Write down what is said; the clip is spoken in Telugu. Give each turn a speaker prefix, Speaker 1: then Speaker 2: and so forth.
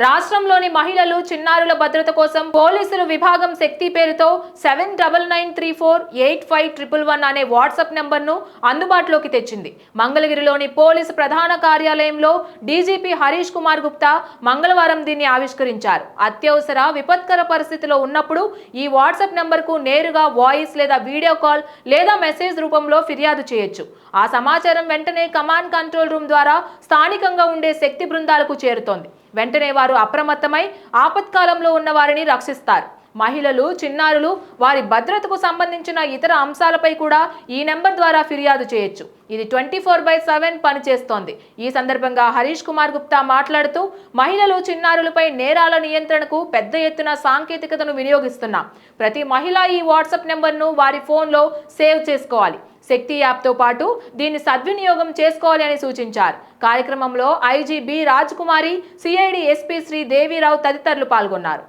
Speaker 1: రాష్ట్రంలోని మహిళలు చిన్నారుల భద్రత కోసం పోలీసులు విభాగం శక్తి పేరుతో 7993485111 అనే వాట్సాప్ నెంబర్ను అందుబాటులోకి తెచ్చింది. మంగళగిరిలోని పోలీసు ప్రధాన కార్యాలయంలో డీజీపీ హరీష్ కుమార్ గుప్తా మంగళవారం దీన్ని ఆవిష్కరించారు. అత్యవసర విపత్కర పరిస్థితిలో ఉన్నప్పుడు ఈ వాట్సాప్ నెంబర్కు నేరుగా వాయిస్ లేదా వీడియో కాల్ లేదా మెసేజ్ రూపంలో ఫిర్యాదు చేయొచ్చు. ఆ సమాచారం వెంటనే కమాండ్ కంట్రోల్ రూమ్ ద్వారా స్థానికంగా ఉండే శక్తి బృందాలకు చేరుతోంది. వెంటనే వారు అప్రమత్తమై ఆపత్కాలంలో ఉన్న వారిని రక్షిస్తారు. మహిళలు, చిన్నారులు, వారి భద్రతకు సంబంధించిన ఇతర అంశాలపై కూడా ఈ నెంబర్ ద్వారా ఫిర్యాదు చేయొచ్చు. ఇది 24/7 పనిచేస్తోంది. ఈ సందర్భంగా హరీష్ కుమార్ గుప్తా మాట్లాడుతూ, మహిళలు, చిన్నారులపై నేరాల నియంత్రణకు పెద్ద ఎత్తున సాంకేతికతను వినియోగిస్తున్నాం. ప్రతి మహిళ ఈ వాట్సాప్ నెంబర్ను వారి ఫోన్లో సేవ్ చేసుకోవాలి. శక్తి యాప్తో పాటు దీన్ని సద్వినియోగం చేసుకోవాలి అని సూచించారు. కార్యక్రమంలో ఐజీ బి రాజకుమారి, సిఐడి ఎస్పీ శ్రీ దేవీరావు తదితరులు పాల్గొన్నారు.